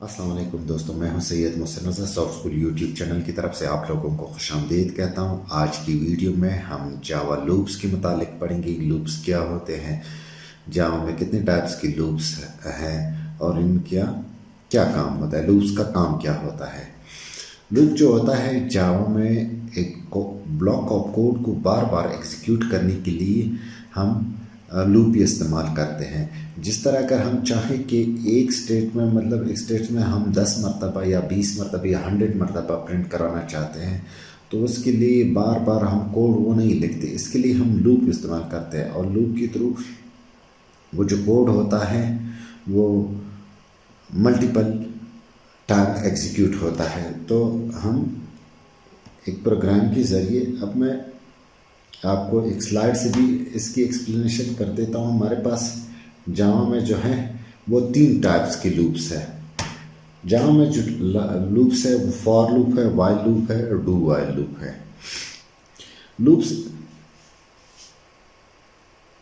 अस्सलाम वालेकुम दोस्तों, मैं हूं सैयद मोहसिन रज़ा। सॉफ्ट स्कूल यूट्यूब चैनल की तरफ से आप लोगों को खुशामदीद कहता हूं। आज की वीडियो में हम जावा लूप्स के मुतालिक पढ़ेंगे। लूप्स क्या होते हैं, जावा में कितने टाइप्स की लूप्स हैं और इनका क्या काम होता है, लूप्स का काम क्या होता है। लूप जो होता है जावा में एक ब्लॉक ऑफ कोड को बार बार एग्जीक्यूट करने के लिए हम लूप इस्तेमाल करते हैं। जिस तरह अगर हम चाहें कि एक स्टेट में एक स्टेट में हम 10 मरतबा या 20 मरतबा या 100 मरतबा प्रिंट कराना चाहते हैं, तो उसके लिए बार बार हम कोड वो नहीं लिखते। इसके लिए हम लूप इस्तेमाल करते हैं और लूप के थ्रू वो जो कोड होता है वो मल्टीपल टाइम एग्जीक्यूट होता है। तो हम एक प्रोग्राम के ज़रिए, अब मैं आपको एक स्लाइड से भी इसकी एक्सप्लेनेशन कर देता हूँ। हमारे पास जावा में जो है वो 3 टाइप्स के लूप्स है। जावा में जो लूप्स है वो फॉर लूप है, वाइल लूप है और डू वाइल लूप है।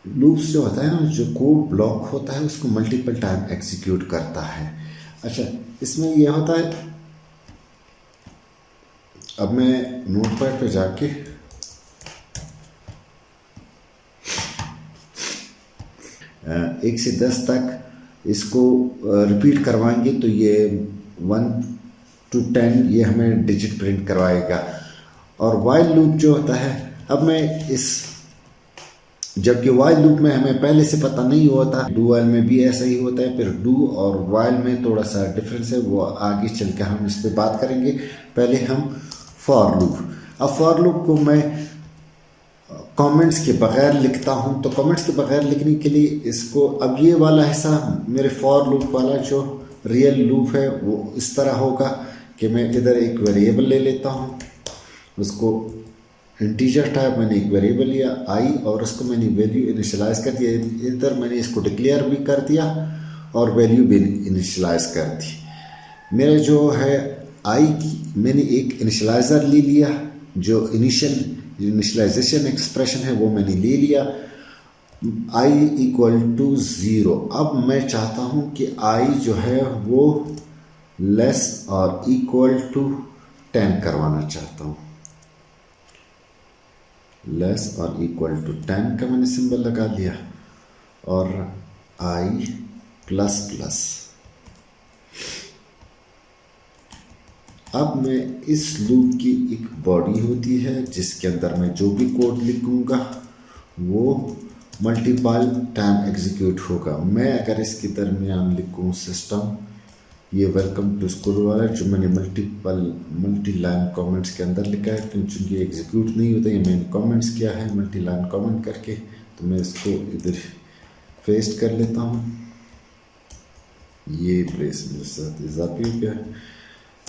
लूप्स जो होता है ना, जो कोड ब्लॉक होता है उसको मल्टीपल टाइम एग्जीक्यूट करता है। अच्छा, इसमें यह होता है, अब मैं नोटपैड पे जाके 1 से 10 तक इसको रिपीट करवाएंगे तो ये 1 to 10 ये हमें डिजिट प्रिंट करवाएगा। और वाइल लूप जो होता है, अब मैं जबकि वाइल लूप में हमें पहले से पता नहीं होता, डू वाइल में भी ऐसा ही होता है। फिर डू और वाइल में थोड़ा सा डिफरेंस है, वो आगे चल के हम इस पर बात करेंगे। पहले हम फॉर लूप। अब फॉर लूप को मैं कमेंट्स के बगैर लिखता हूं, तो कमेंट्स के बगैर लिखने के लिए इसको, अब ये वाला हिस्सा मेरे फॉर लूप वाला जो रियल लूप है वो इस तरह होगा कि मैं इधर एक वेरिएबल ले लेता हूं, उसको इंटीजर टाइप मैंने एक वेरिएबल लिया आई और उसको मैंने वैल्यू इनिशियलाइज कर दिया। इधर मैंने इसको डिक्लेयर भी कर दिया और वैल्यू भी इनिशियलाइज कर दी। मेरा जो है आई की मैंने एक इनिशियलाइज़र ले लिया, जो इनिशियलाइजेशन एक्सप्रेशन है वो मैंने ले लिया, i = 0। अब मैं चाहता हूं कि i जो है वो लेस और इक्वल टू 10 करवाना चाहता हूं। लेस और इक्वल टू 10 का मैंने सिंबल लगा दिया और i++। अब मैं इस लूप की एक बॉडी होती है जिसके अंदर मैं जो भी कोड लिखूंगा वो मल्टीपल टाइम एग्जीक्यूट होगा। मैं अगर इसके दरमियान लिखूं सिस्टम, ये वेलकम टू स्कूल वाला जो मैंने मल्टी लाइन कमेंट्स के अंदर लिखा है, क्योंकि एग्जीक्यूट नहीं होता, ये मैंने कमेंट्स किया है मल्टी लाइन कमेंट करके, तो मैं इसको इधर पेस्ट कर लेता हूँ। ये ब्रेस मेरे साथ इजाफी हो गया।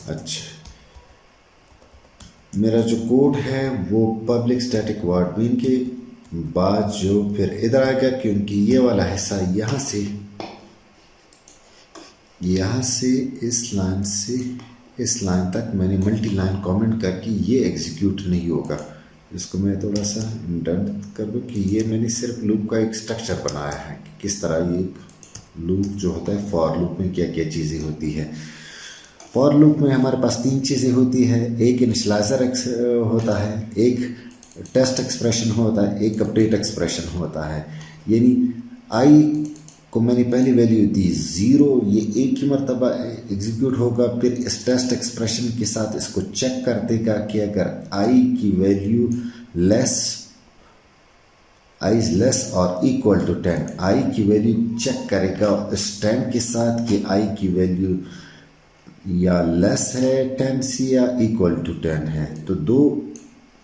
अच्छा, मेरा जो कोड है वो पब्लिक स्टैटिक वॉइड मेन के बाद जो फिर इधर आ गया, क्योंकि ये वाला हिस्सा यहाँ से इस लाइन से इस लाइन तक मैंने मल्टी लाइन कमेंट करके ये एग्जीक्यूट नहीं होगा। इसको मैं थोड़ा सा इंडेंट कर दूँ कि ये मैंने सिर्फ लूप का एक स्ट्रक्चर बनाया है कि किस तरह ये लूप जो होता है, फॉर लूप में क्या क्या चीज़ें होती है। फॉर लूप में हमारे पास 3 चीज़ें होती है, एक इनिशियलाइजर होता है, एक टेस्ट एक्सप्रेशन होता है, एक अपडेट एक्सप्रेशन होता है। यानी आई को मैंने पहली वैल्यू दी 0, ये एक ही मरतबा एग्जीक्यूट होगा, फिर इस टेस्ट एक्सप्रेशन के साथ इसको चेक कर देगा कि अगर आई की वैल्यू आई इज लेस और इक्वल टू 10, आई की वैल्यू चेक करेगा इस 10 के साथ कि आई की वैल्यू या लेस है 10 से या इक्वल टू 10 है। तो 2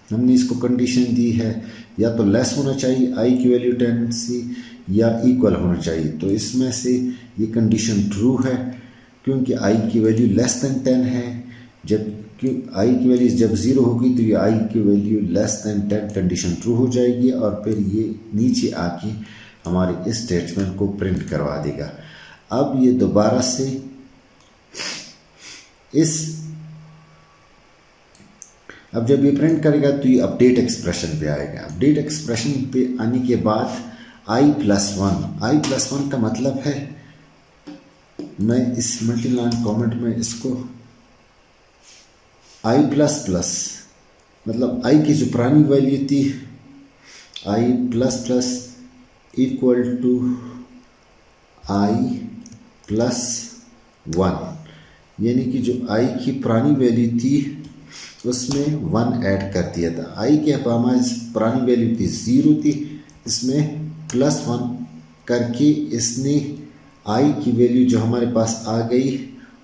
हमने इसको कंडीशन दी है, या तो लेस होना चाहिए आई की वैल्यू 10 से या इक्वल होना चाहिए। तो इसमें से ये कंडीशन ट्रू है क्योंकि आई की वैल्यू लेस देन 10 है। जब आई की वैल्यू जब 0 होगी तो ये आई की value less than 10 condition true हो जाएगी और फिर ये नीचे आके हमारे इस स्टेटमेंट को प्रिंट करवा देगा। अब ये दोबारा से अब जब ये प्रिंट करेगा तो ये अपडेट एक्सप्रेशन पे आएगा। अपडेट एक्सप्रेशन पे आने के बाद i+1 का मतलब है मैं इस मल्टी लाइन कमेंट में इसको आई प्लस प्लस, मतलब आई की जो पुरानी वैल्यू थी i plus plus equal to i plus 1, यानी कि जो आई की पुरानी वैल्यू थी उसमें 1 ऐड कर दिया था। आई के हमारी पुरानी वैल्यू थी 0 थी, इसमें +1 करके इसने आई की वैल्यू जो हमारे पास आ गई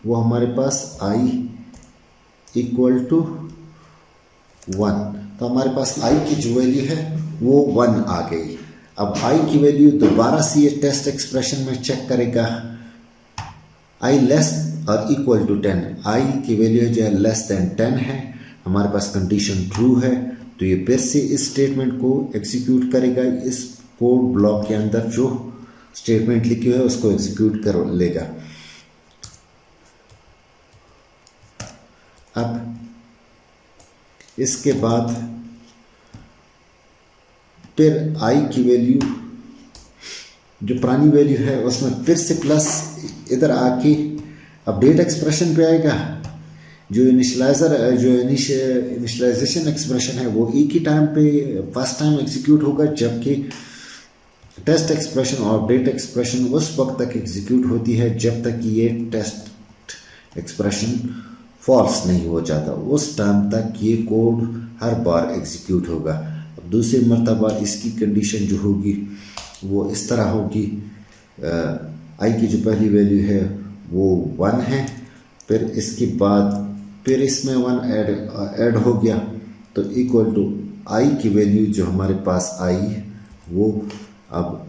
वो हमारे पास आई इक्वल टू 1। तो हमारे पास आई की जो वैल्यू है वो 1 आ गई। अब आई की वैल्यू दोबारा से ये टेस्ट एक्सप्रेशन में चेक करेगा, आई लेस और इक्वल टू 10, आई की वैल्यू जो है लेस देन 10 है, हमारे पास कंडीशन ट्रू है, तो ये फिर से इस स्टेटमेंट को एग्जीक्यूट करेगा। इस कोड ब्लॉक के अंदर जो स्टेटमेंट लिखी है उसको एग्जीक्यूट कर लेगा। अब इसके बाद फिर आई की वैल्यू जो पुरानी वैल्यू है उसमें फिर से प्लस इधर आके अपडेट एक्सप्रेशन पे आएगा। जो इनिशियलाइजेशन एक्सप्रेशन है वो एक ही टाइम पे फर्स्ट टाइम एग्जीक्यूट होगा, जबकि टेस्ट एक्सप्रेशन और अपडेट एक्सप्रेशन उस वक्त तक एग्जीक्यूट होती है जब तक कि ये टेस्ट एक्सप्रेशन फॉल्स नहीं हो जाता, उस टाइम तक ये कोड हर बार एग्जीक्यूट होगा। अब दूसरी मर्तबा इसकी कंडीशन जो होगी वो इस तरह होगी, आई की जो पहली वैल्यू है वो 1 है, फिर इसके बाद फिर इसमें 1 ऐड हो गया, तो इक्वल टू आई की वैल्यू जो हमारे पास आई वो अब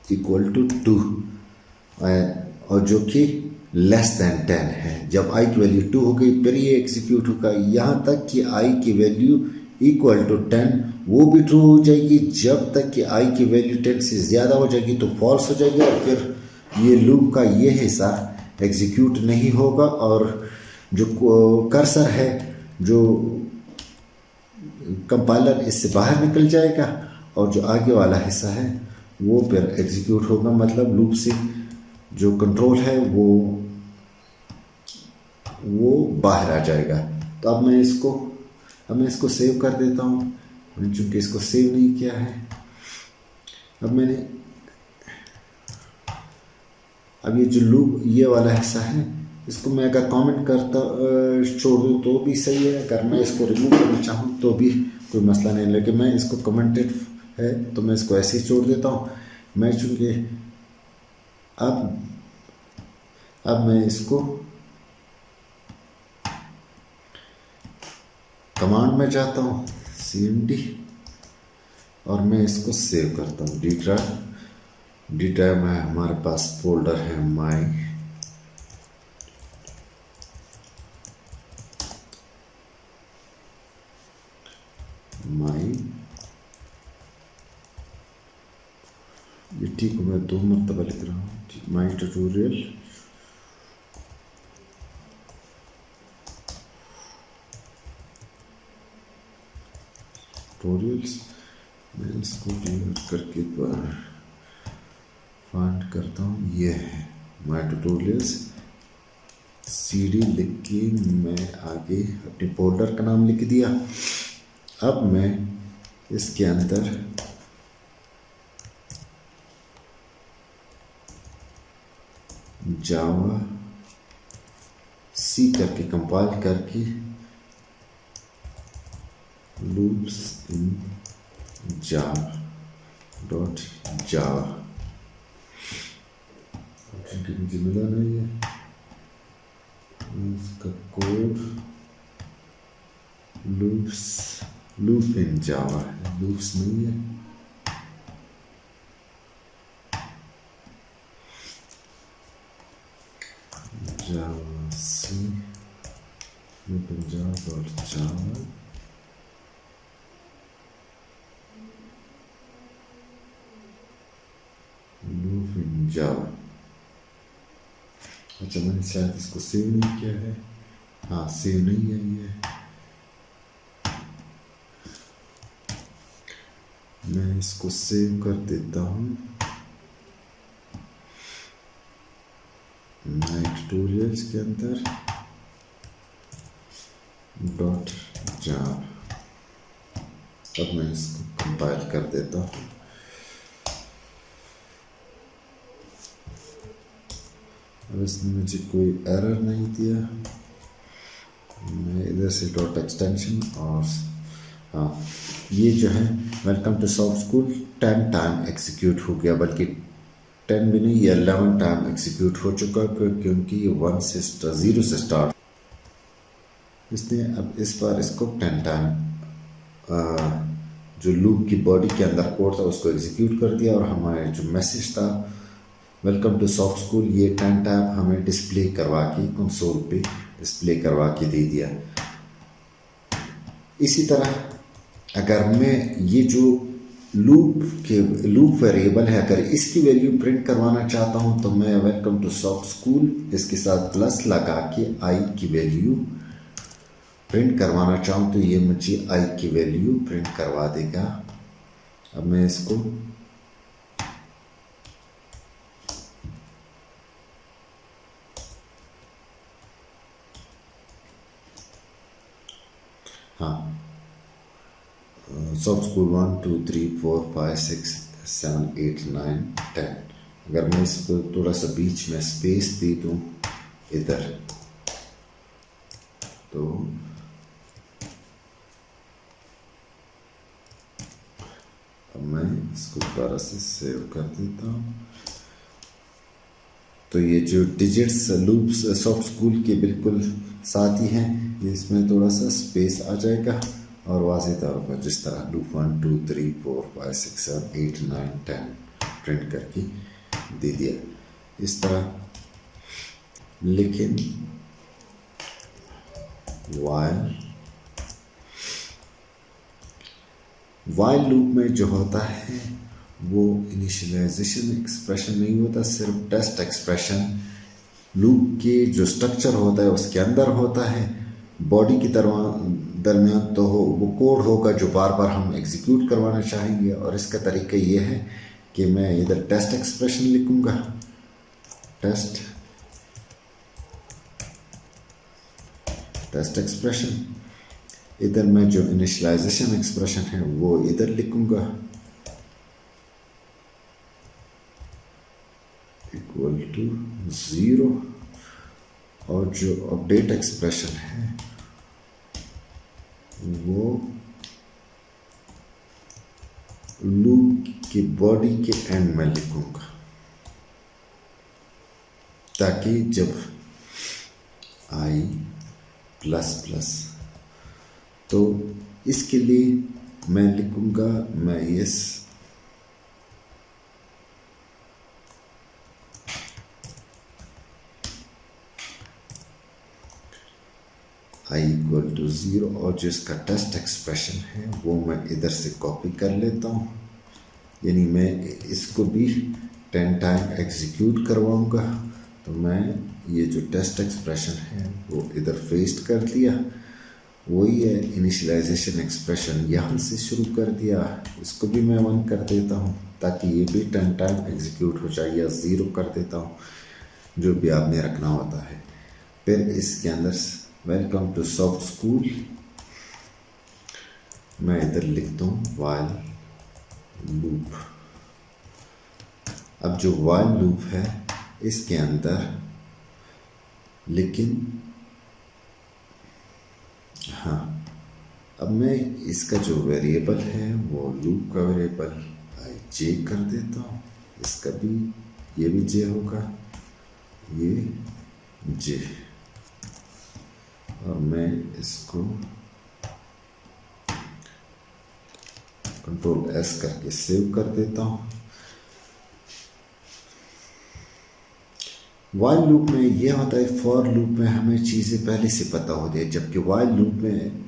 इक्वल टू 2 और जो कि लेस देन 10 है। जब आई की वैल्यू 2 हो गई फिर ये एग्जीक्यूट होगा यहाँ तक कि आई की वैल्यू इक्वल टू 10, वो भी ट्रू हो जाएगी। जब तक कि आई की वैल्यू 10 से ज़्यादा हो जाएगी तो फॉल्स हो जाएगी और फिर ये लूप का ये हिस्सा एग्जीक्यूट नहीं होगा और जो कर्सर है, जो कंपाइलर इससे बाहर निकल जाएगा और जो आगे वाला हिस्सा है वो फिर एग्जीक्यूट होगा, मतलब लूप से जो कंट्रोल है वो बाहर आ जाएगा। तो अब मैं इसको सेव कर देता हूँ, चूँकि इसको सेव नहीं किया है। अब ये जो लूप ये वाला हिस्सा है इसको मैं अगर कमेंट करता छोड़ दूँ तो भी सही है, अगर मैं इसको रिमूव करना चाहूँ तो भी कोई मसला नहीं, लेकिन मैं इसको कमेंटेड है तो मैं इसको ऐसे ही छोड़ देता हूँ। मैं चूँकि अब मैं इसको कमांड में जाता हूँ cmd और मैं इसको सेव करता हूँ डी ड्राइव में हमारे पास फोल्डर है माई ये ठीक मैं 2 मरतबा लिख रहा हूँ, ठीक, माई ट्यूटोरियल्स मैं इसको क्लियर करके फाइंड करता हूँ। ये है माई ट्यूटोरियल्स, cd लिख के मैं आगे अपने फोल्डर का नाम लिख दिया। अब मैं इसके अंदर जावा सी करके कंपाइल करके loops in java क्योंकि मुझे मिला नहीं है इसका कोड, लूप इन जावा है, लूप्स नहीं है। जावा सी लूप इन जावा जावा। अच्छा मैंने शायद इसको सेव नहीं किया है, हाँ सेव नहीं है ये, मैं इसको सेव कर देता हूँ। नए ट्यूटोरियल्स के अंदर डॉट जावा। अब मैं इसको कंपाइल कर देता हूँ। अब इसने मुझे कोई एरर नहीं दिया। मैं इधर से डॉट एक्सटेंशन और हाँ, ये जो है welcome to soft school 10 time execute हो गया, बल्कि 10 भी नहीं, ये 11 टाइम एग्जीक्यूट हो चुका क्योंकि ये 0 से स्टार्ट। इसने अब इस बार इसको 10 टाइम जो लूप की बॉडी के अंदर कोड था उसको एग्जीक्यूट कर दिया, और हमारे जो मैसेज था वेलकम टू सॉफ्ट स्कूल ये 10 टाइम हमें डिस्प्ले करवा के कंसोल पे डिस्प्ले करवा के दे दिया। इसी तरह अगर मैं ये जो लूप वेरिएबल है अगर इसकी वैल्यू प्रिंट करवाना चाहता हूँ तो मैं वेलकम टू सॉफ्ट स्कूल इसके साथ प्लस लगा के आई की वैल्यू प्रिंट करवाना चाहूँ तो ये मुझे आई की वैल्यू प्रिंट करवा देगा। अब मैं इसको हाँ सॉफ्ट स्कूल 1 2 3 4 5 6 7 8 9 10। अगर मैं इसको थोड़ा सा बीच में स्पेस दे दूँ इधर तो अब मैं इसको दोबारा से सेव कर देता हूँ। तो ये जो डिजिट्स लूप्स सॉफ्ट स्कूल के बिल्कुल साथ ही हैं, ये इसमें थोड़ा सा स्पेस आ जाएगा और वाज़ेह तौर पर जिस तरह लूप 1 2 3 4 5 6 7 8 9 10 प्रिंट करके दे दिया इस तरह। लेकिन वाइल लूप में जो होता है वो इनिशियलाइजेशन एक्सप्रेशन नहीं होता, सिर्फ टेस्ट एक्सप्रेशन लूप के जो स्ट्रक्चर होता है उसके अंदर होता है। बॉडी की दरमियान तो वो कोड होगा जो बार बार हम एग्जीक्यूट करवाना चाहेंगे, और इसका तरीका ये है कि मैं इधर टेस्ट एक्सप्रेशन लिखूँगा, टेस्ट एक्सप्रेशन। इधर मैं जो इनिशियलाइजेशन एक्सप्रेशन है वो इधर लिखूँगा इक्वल टू 0, और जो अपडेट एक्सप्रेशन है वो लूप की बॉडी के एंड में लिखूंगा, ताकि जब आई प्लस प्लस तो इसके लिए मैं लिखूंगा मैं इस आई इक्वल टू 0, और जो इसका टेस्ट एक्सप्रेशन है वो मैं इधर से कॉपी कर लेता हूँ, यानी मैं इसको भी 10 टाइम एग्जीक्यूट करवाऊँगा। तो मैं ये जो टेस्ट एक्सप्रेशन है वो इधर पेस्ट कर दिया, वही है इनिशियलाइजेशन एक्सप्रेशन यहाँ से शुरू कर दिया, इसको भी मैं 1 कर देता हूँ ताकि ये भी 10 टाइम एग्जीक्यूट हो जाए, या 0 कर देता हूँ जो भी आपने रखना होता है। फिर इसके अंदर वेलकम टू सॉफ्ट स्कूल मैं इधर लिखता हूँ वाइल लूप। अब जो वाइल लूप है इसके अंदर लेकिन हाँ, अब मैं इसका जो वेरिएबल है वो लूप का वेरिएबल जे कर देता हूँ, इसका भी ये भी जे होगा, ये जे, और मैं इसको कंट्रोल एस करके सेव कर देता हूँ। वाइल लूप में यह होता है, फॉर लूप में हमें चीज़ें पहले से पता होती है, जबकि वाइल लूप में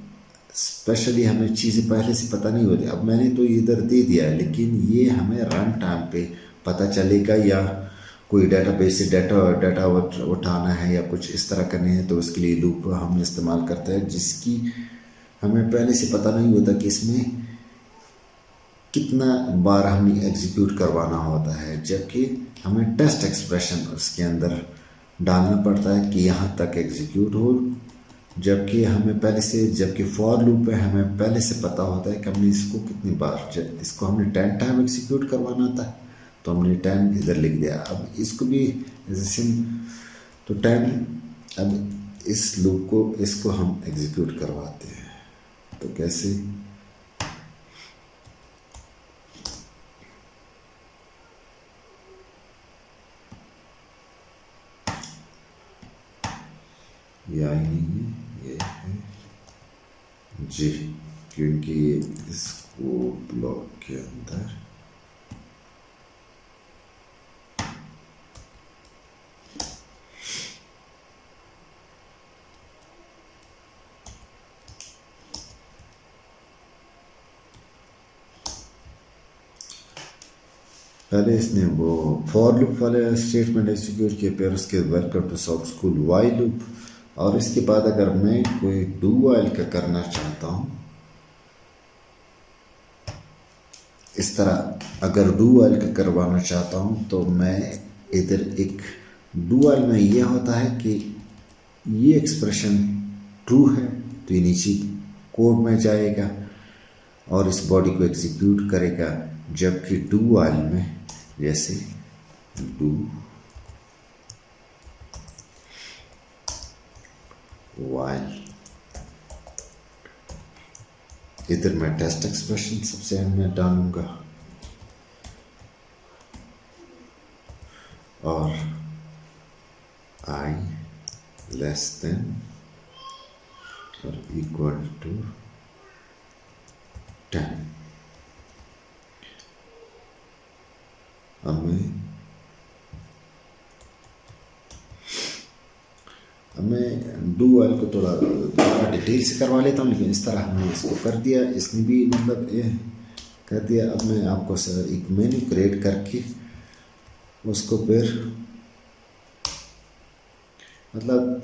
स्पेशली हमें चीज़ें पहले से पता नहीं होती। अब मैंने तो इधर दे दिया है, लेकिन ये हमें रन टाइम पे पता चलेगा, या कोई डेटाबेस से डाटा उठाना है या कुछ इस तरह करने हैं, तो उसके लिए लूप हम इस्तेमाल करते हैं, जिसकी हमें पहले से पता नहीं होता कि इसमें कितना बार हमें एग्जीक्यूट करवाना होता है, जबकि हमें टेस्ट एक्सप्रेशन उसके अंदर डालना पड़ता है कि यहाँ तक एग्जीक्यूट हो, जबकि फॉर लूप में हमें पहले से पता होता है कि हमने इसको कितनी बार, इसको हमने 10 टाइम एग्जीक्यूट करवाना था तो हमने 10 इधर लिख दिया। अब इसको भी तो 10, अब इस लूप को इसको हम एग्जीक्यूट करवाते हैं। तो कैसे, ये आई नहीं है, ये है जी, क्योंकि ये इसको ब्लॉक के अंदर पहले इसने वो फॉर लूप वाले स्टेटमेंट एग्जीक्यूट किए, फिर उसके welcome to south school while loop, और इसके बाद अगर मैं कोई डू वाइल का करना चाहता हूँ इस तरह, अगर डू वाइल का करवाना चाहता हूँ तो मैं इधर एक डू वाइल में यह होता है कि ये एक्सप्रेशन ट्रू है तो ये नीचे कोड में जाएगा और इस बॉडी को एग्जीक्यूट करेगा, जबकि डू वाइल में जैसे डू वाइल, इधर मैं टेस्ट एक्सप्रेशन सबसे एंड में डालूंगा और i लेस देन और इक्वल टू 10। अब मैं डू वाइल को थोड़ा डिटेल से करवा लेता हूँ, लेकिन इस तरह हमने इसको कर दिया, इसने भी मतलब ये कर दिया। अब मैं आपको एक मेन्यू क्रिएट करके उसको फिर मतलब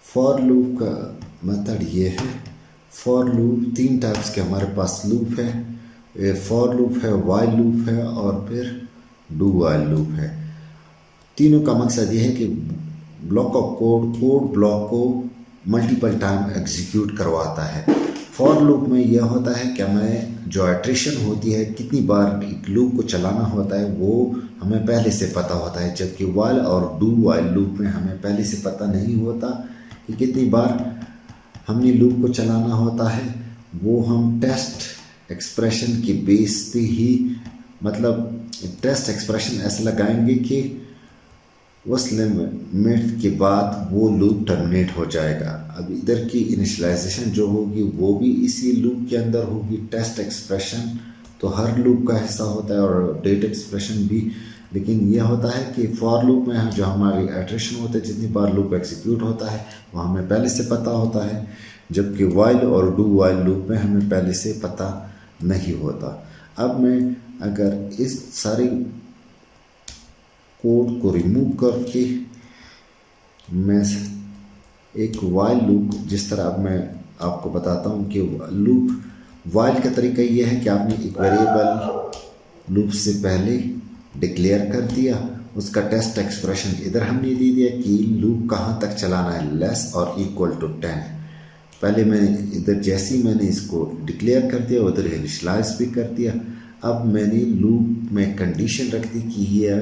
फॉर लूप का मेथड ये है। फॉर लूप 3 टाइप्स के हमारे पास लूप है, फॉर लूप है, वाइल लूप है और फिर डू वाइल लूप है। तीनों का मकसद ये है कि ब्लॉक ऑफ कोड ब्लॉक को मल्टीपल टाइम एग्जीक्यूट करवाता है। फॉर लूप में यह होता है कि हमें जो इटरेशन होती है, कितनी बार एक लूप को चलाना होता है, वो हमें पहले से पता होता है, जबकि वाइल और डू वाइल लूप में हमें पहले से पता नहीं होता कि कितनी बार हमने लूप को चलाना होता है। वो हम टेस्ट एक्सप्रेशन के बेस पे ही, मतलब टेस्ट एक्सप्रेशन ऐसे लगाएंगे कि उस लिमिट के बाद वो लूप टर्मिनेट हो जाएगा। अब इधर की इनिशियलाइजेशन जो होगी वो भी इसी लूप के अंदर होगी। टेस्ट एक्सप्रेशन तो हर लूप का हिस्सा होता है और डेट एक्सप्रेशन भी, लेकिन यह होता है कि फॉर लूप में जो हमारी इटरेशन होता है, जितनी बार लूप एग्जीक्यूट होता है वो हमें पहले से पता होता है, जबकि वाइल और डू वाइल लूप में हमें पहले से पता नहीं होता। अब मैं अगर इस सारे कोड को रिमूव करके मैं एक वाइल लूप, जिस तरह अब मैं आपको बताता हूँ कि लूप वाइल का तरीका यह है कि आपने एक वेरिएबल लूप से पहले डिक्लेयर कर दिया, उसका टेस्ट एक्सप्रेशन इधर हमने दे दिया कि लूप कहाँ तक चलाना है, लेस और इक्वल टू 10। पहले मैंने इधर जैसे ही मैंने इसको डिक्लेयर कर दिया उधर इनिशियलाइज भी कर दिया। अब मैंने लूप में कंडीशन रख दी कि ये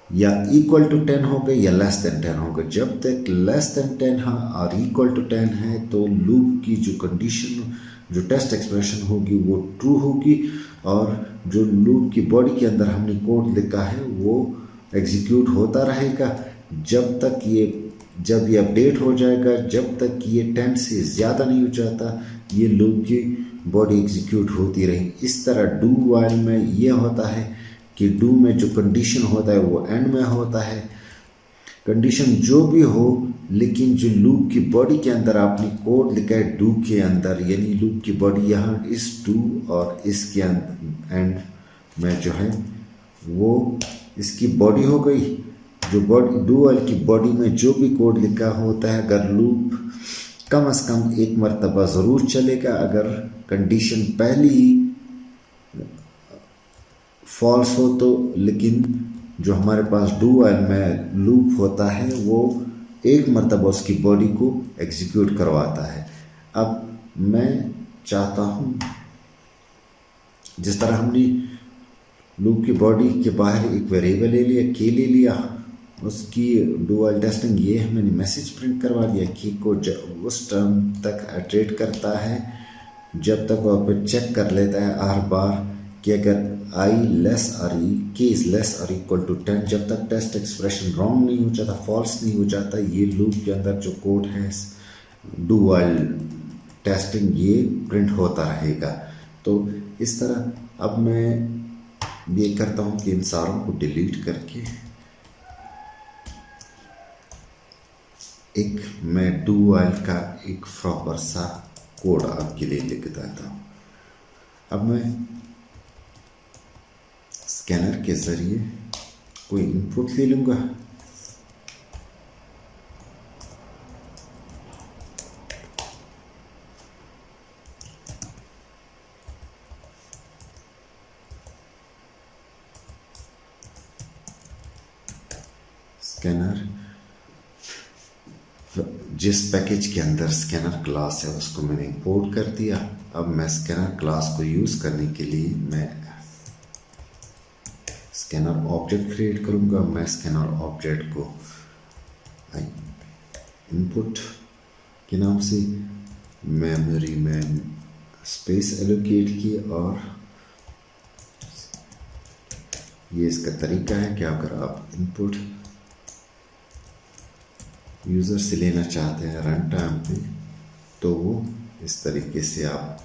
या इक्वल टू 10 हो गए या लेस देन 10 हो गए। जब तक लेस देन 10 है और इक्वल टू 10 है तो लूप की जो कंडीशन, जो टेस्ट एक्सप्रेशन होगी वो ट्रू होगी और जो लूप की बॉडी के अंदर हमने कोड लिखा है वो एग्जीक्यूट होता रहेगा जब ये अपडेट हो जाएगा, जब तक ये 10 से ज़्यादा नहीं हो जाता, ये लूप की बॉडी एग्जीक्यूट होती रही। इस तरह डू वाइल में ये होता है कि डू में जो कंडीशन होता है वो एंड में होता है। कंडीशन जो भी हो, लेकिन जो लूप की बॉडी के अंदर आपने कोड लिखा है डू के अंदर, यानी लूप की बॉडी यहाँ इस डू और इसके एंड में जो है वो इसकी बॉडी हो गई। जो बॉडी डू वाइल की बॉडी में जो भी कोड लिखा होता है, अगर लूप कम से कम एक मरतबा ज़रूर चलेगा, अगर कंडीशन पहली ही फॉल्स हो तो, लेकिन जो हमारे पास डू वाइल में लूप होता है वो एक मरतबा उसकी बॉडी को एग्जीक्यूट करवाता है। अब मैं चाहता हूँ जिस तरह हमने लूप की बॉडी के बाहर एक वेरिएबल ले लिया, के ले लिया, उसकी डू वाइल टेस्टिंग ये है मैंने मैसेज प्रिंट करवा दिया की को उस टर्म तक इटरेट करता है जब तक वह फिर चेक कर लेता है हर बार कि अगर आई लेस और के इज़ लेस और इक्वल टू 10, जब तक टेस्ट एक्सप्रेशन रॉन्ग नहीं हो जाता, फॉल्स नहीं हो जाता, ये लूप के अंदर जो कोड है डू वाइल टेस्टिंग ये प्रिंट होता रहेगा। तो इस तरह अब मैं ये करता हूँ कि इन सारों को डिलीट करके एक मैं डू वाइल का एक प्रॉपर सा कोड आपके लिए लिख देता हूँ। अब मैं स्कैनर के ज़रिए कोई इनपुट ले लूँगा, स्कैनर जिस पैकेज के अंदर स्कैनर क्लास है उसको मैंने इंपोर्ट कर दिया। अब मैं स्कैनर क्लास को यूज़ करने के लिए मैं स्कैनर ऑब्जेक्ट क्रिएट करूँगा। मैं स्कैनर ऑब्जेक्ट को इनपुट के नाम से मेमोरी में स्पेस एलोकेट की, और ये इसका तरीका है कि अगर आप इनपुट यूज़र से लेना चाहते हैं रन टाइम पे तो वो इस तरीके से आप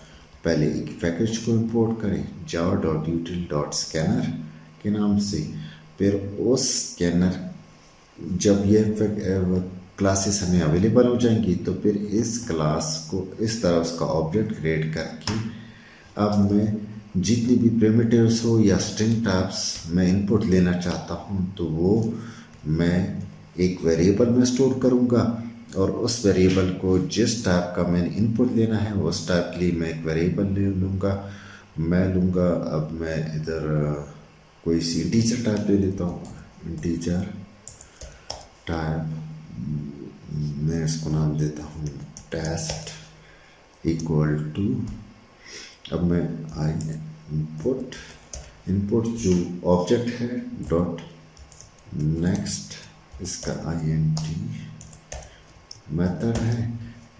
पहले एक पैकेज को इंपोर्ट करें java.util.scanner के नाम से। फिर उस स्कैनर जब यह क्लासेस हमें अवेलेबल हो जाएंगी तो फिर इस क्लास को इस तरह उसका ऑब्जेक्ट क्रिएट करके अब मैं जितनी भी प्रिमिटिव्स हो या स्ट्रिंग टाइप्स मैं इनपुट लेना चाहता हूँ तो वो मैं एक वेरिएबल में स्टोर करूँगा, और उस वेरिएबल को जिस टाइप का मैंने इनपुट लेना है उस टाइप के लिए मैं एक वेरिएबल ले लूँगा। मैं लूँगा अब मैं इधर कोई सी इंटीजर टाइप ले लेता हूँ, इंटीजर टाइप मैं इसको नाम देता हूँ टेस्ट इक्वल टू, अब मैं आई इनपुट जो ऑब्जेक्ट है डॉट नेक्स्ट इसका int मेथड है,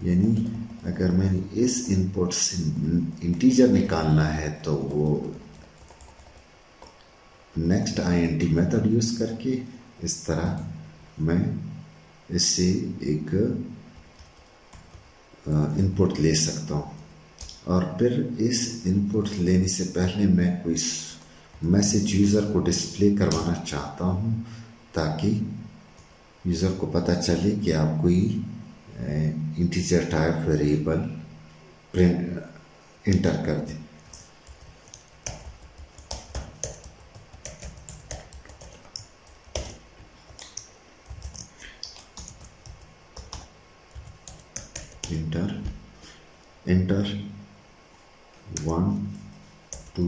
यानी अगर मैंने इस इनपुट से इंटीजर निकालना है तो वो नेक्स्ट int मेथड यूज़ करके इस तरह मैं इससे एक इनपुट ले सकता हूँ। और फिर इस इनपुट लेने से पहले मैं कोई मैसेज यूज़र को डिस्प्ले करवाना चाहता हूँ ताकि यूज़र को पता चले कि आप कोई इंटीजर टाइप वेरिएबल इंटर कर दें। इंटर 1 2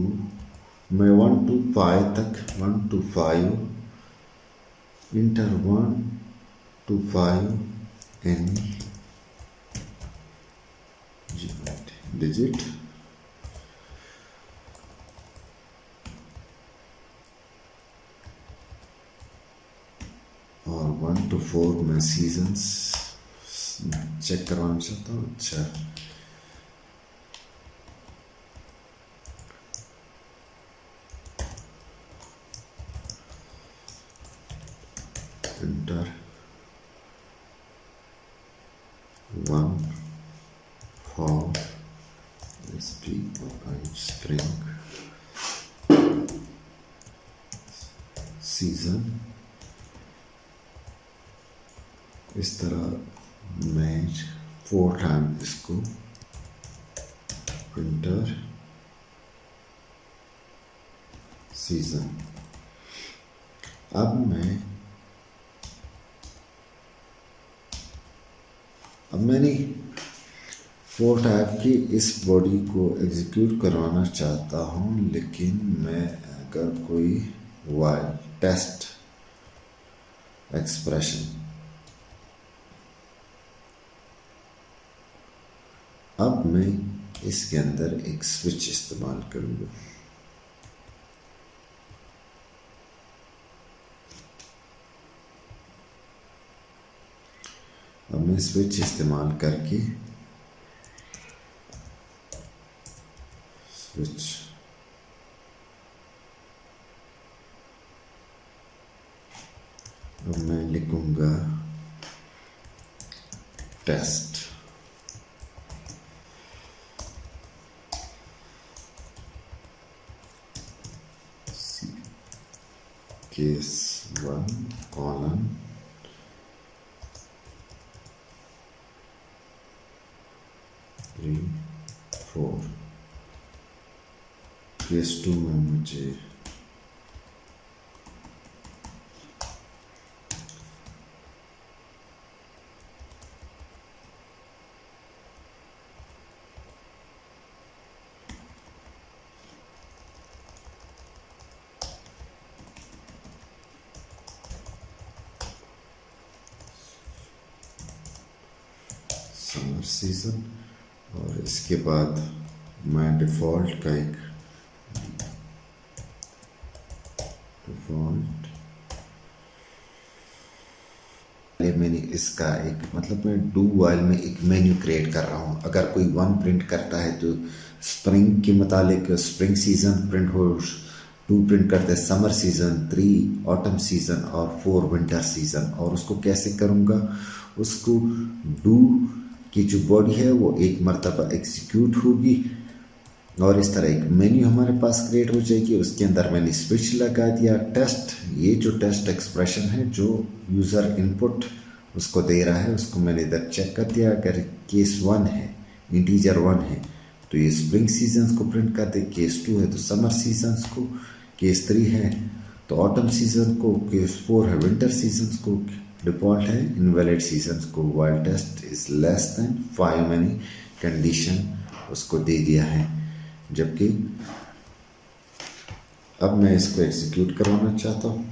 मैं 1 to 5 तक 1 to 5 inter 1 to 5 any digit और 1 to 4 मैं सीजन्स चेक करवाना चाहता हूँ। अच्छा इंटर 1 for spring सीजन। इस तरह मैं 4 टाइम इसको इंटर सीजन। अब मैंने 4 टाइप की इस बॉडी को एग्जीक्यूट करवाना चाहता हूँ, लेकिन मैं अगर कोई वाइल टेस्ट एक्सप्रेशन। अब मैं इसके अंदर एक स्विच इस्तेमाल करूंगा। अब मैं स्विच इस्तेमाल करके स्विच अब मैं लिखूंगा टेस्ट। Case 1 colon 3 4। केस 2 में मुझे समर सीजन, और इसके बाद मैं डिफ़ॉल्ट का एक डिफ़ॉल्ट मैंने इसका एक मतलब मैं डू वाइल में एक मेन्यू क्रिएट कर रहा हूँ। अगर कोई 1 प्रिंट करता है तो स्प्रिंग के मुतालिक स्प्रिंग सीजन प्रिंट हो, 2 प्रिंट करते हैं समर सीजन, 3 ऑटम सीजन और 4 विंटर सीजन। और उसको कैसे करूँगा, उसको डू की जो बॉडी है वो एक मरतबा एग्जीक्यूट होगी और इस तरह एक मेन्यू हमारे पास क्रिएट हो जाएगी। उसके अंदर मैंने स्विच लगा दिया टेस्ट। ये जो टेस्ट एक्सप्रेशन है जो यूज़र इनपुट उसको दे रहा है उसको मैंने इधर चेक कर दिया। अगर केस 1 है, इंटीजर 1 है तो ये स्प्रिंग सीजन्स को प्रिंट कर दे, केस 2 है तो समर सीजन्स को, केस 3 है तो ऑटम सीजन को, केस 4 है विंटर सीजन्स को, डिफॉल्ट है इनवैलिड सीजन्स को। While test is less than 5 मैंने कंडीशन उसको दे दिया है। जबकि अब मैं इसको एग्जीक्यूट करवाना चाहता हूँ।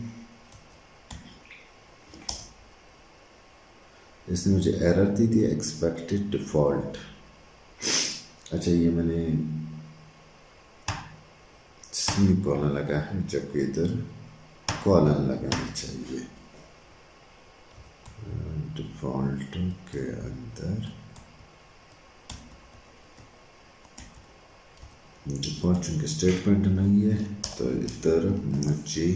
इसने मुझे एरर दी थी एक्सपेक्टेड डिफॉल्ट। अच्छा, ये मैंने सेमीकोलन लगा है जबकि इधर कॉलन लगाना चाहिए। डिफॉल्ट के अंदर डिफॉल्ट चूंकि स्टेटमेंट नहीं है तो इधर मुझे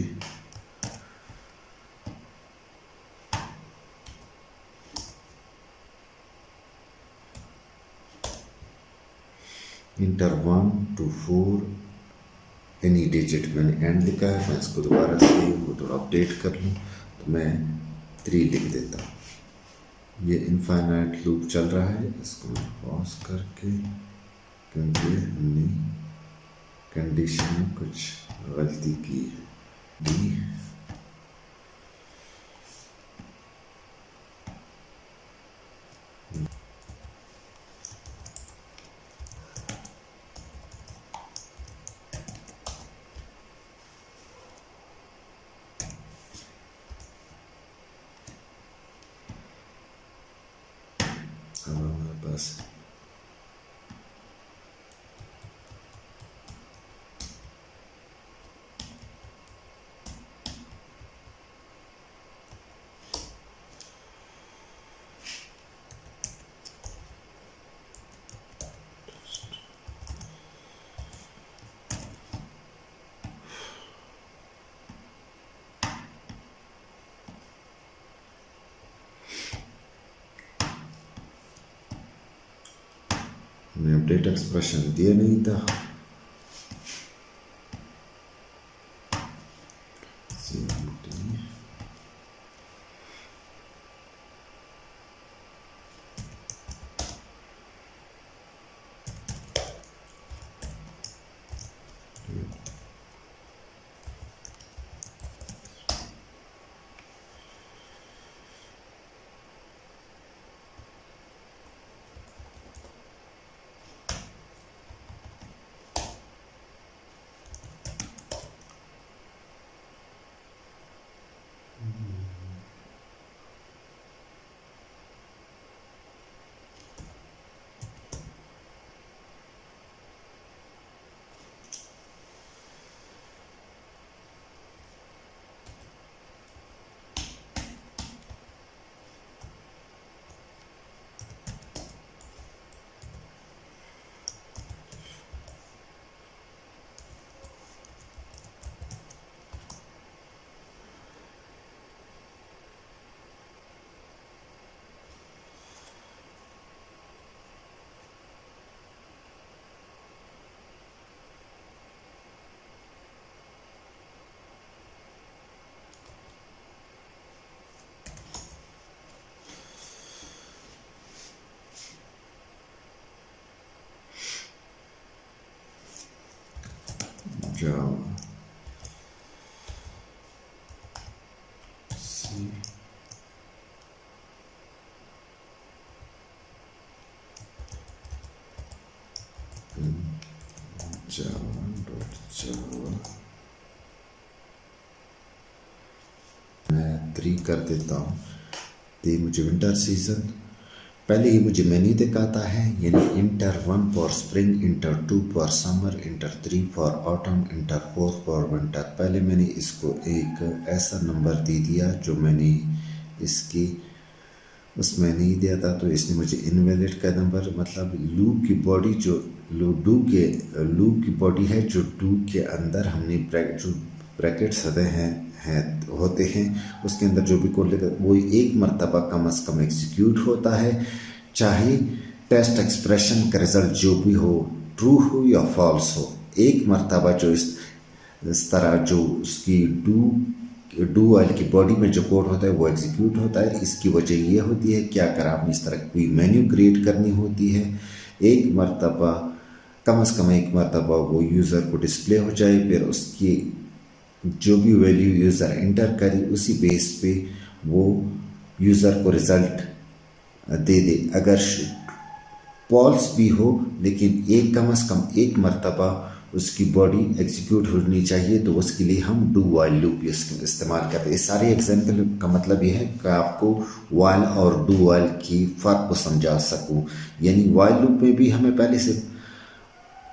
इंटर 1 to 4 एनी डिजिट मैंने एंड लिखा है। मैं इसको दोबारा से वो थोड़ा अपडेट कर लूँ तो मैं 3 लिख देता हूँ। ये इनफाइनाइट लूप चल रहा है, इसको मैं पॉज करके, क्योंकि हमने कंडीशन में कुछ गलती की दी। अब हमारे पास अपडेट एक्सप्रेशन दिया नहीं था। जावा सी जावा मैं 3 कर देता हूँ। तो मुझे विंटर सीजन पहले ही मुझे मेन्यू दिखाता है, यानी inter 1 for spring, inter 2 for summer, inter 3 for autumn, inter 4 for winter. पहले मैंने इसको एक ऐसा नंबर दे दिया जो मैंने इसकी उसमें नहीं दिया था, तो इसने मुझे इनवैलिड का नंबर, मतलब लूप की बॉडी जो लूप की बॉडी है जो डू के अंदर हमने जो ब्रैकेट्स होते हैं उसके अंदर जो भी कोड लिखा वो एक मरतबा कम अज़ कम एग्जीक्यूट होता है, चाहे टेस्ट एक्सप्रेशन का रिजल्ट जो भी हो, ट्रू हो या फॉल्स हो। एक मरतबा जो इस तरह जो उसकी डू वाइल की बॉडी में जो कोड होता है वो एग्जीक्यूट होता है। इसकी वजह ये होती है कि अगर आपने इस तरह कोई मेन्यू क्रिएट करनी होती है, एक मरतबा कम अज़ कम एक मरतबा वो यूज़र को डिस्प्ले हो जाए, फिर उसकी जो भी वैल्यू यूज़र एंटर करे उसी बेस पे वो यूज़र को रिज़ल्ट दे दे। अगर फॉल्स भी हो लेकिन एक कम अज़ कम एक मरतबा उसकी बॉडी एग्जीक्यूट होनी चाहिए, तो उसके लिए हम डू वाइल लूप इस्तेमाल करते हैं। इस सारे एग्जाम्पल का मतलब यह है कि आपको वाइल और डू वाइल की फ़र्क को समझा सकूं। यानी वाइल लूप में भी हमें पहले से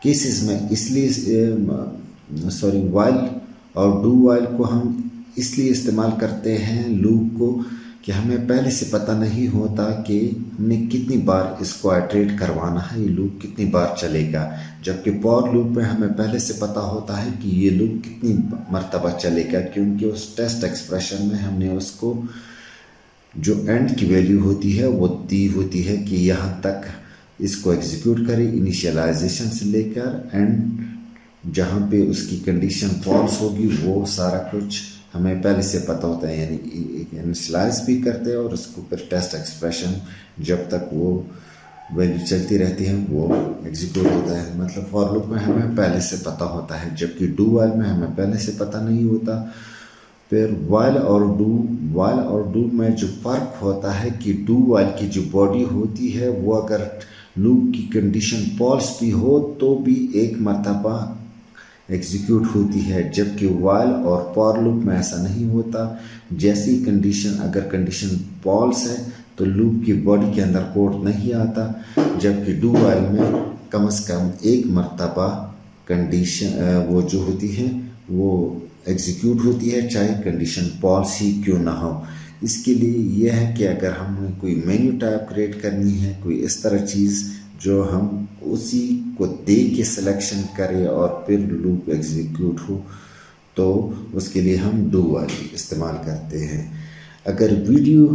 केसेस में इसलिए वाइल और डू वाइल को हम इसलिए इस्तेमाल करते हैं लूप को कि हमें पहले से पता नहीं होता कि हमने कितनी बार इसको आइटरेट करवाना है, ये लूप कितनी बार चलेगा। जबकि फॉर लूप में हमें पहले से पता होता है कि ये लूप कितनी मरतबा चलेगा, क्योंकि उस टेस्ट एक्सप्रेशन में हमने उसको जो एंड की वैल्यू होती है वो दी होती है कि यहाँ तक इसको एग्जीक्यूट करें इनिशियलाइजेशन से लेकर एंड जहाँ पे उसकी कंडीशन फॉल्स होगी वो सारा कुछ हमें पहले से पता होता है। यानी इनिशियलाइज भी करते हैं और उसको फिर टेस्ट एक्सप्रेशन जब तक वो वैल्यू चलती रहती है वो एग्जीक्यूट होता है। मतलब फॉर लूप में हमें पहले से पता होता है, जबकि डू वाइल में हमें पहले से पता नहीं होता। फिर वाइल और डू में जो फ़र्क होता है कि डू वाइल की जो बॉडी होती है वो अगर लूप की कंडीशन फॉल्स भी हो तो भी एक मरतबा एग्जीक्यूट होती है, जबकि वाइल और फॉर लूप में ऐसा नहीं होता। जैसी कंडीशन अगर कंडीशन फॉल्स है तो लूप की बॉडी के अंदर कोड नहीं आता, जबकि डू वाइल में कम से कम एक मरतबा कंडीशन वो जो होती है वो एग्जीक्यूट होती है, चाहे कंडीशन फॉल्स ही क्यों ना हो। इसके लिए यह है कि अगर हमें कोई मेन्यू टाइप क्रिएट करनी है, कोई इस तरह चीज़ जो हम उसी को दे के सिलेक्शन करें और फिर लूप एग्जीक्यूट हो, तो उसके लिए हम डू वाली इस्तेमाल करते हैं। अगर वीडियो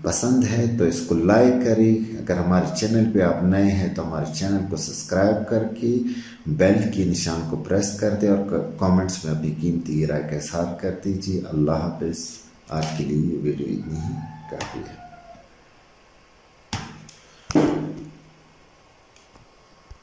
पसंद है तो इसको लाइक करें। अगर हमारे चैनल पे आप नए हैं तो हमारे चैनल को सब्सक्राइब करके बेल के निशान को प्रेस कर दें और कमेंट्स में अपनी कीमती राय का इज़हार कर दीजिए। अल्लाह हाफ़िज़। आज के लिए वीडियो इतनी ही काफ़ी है।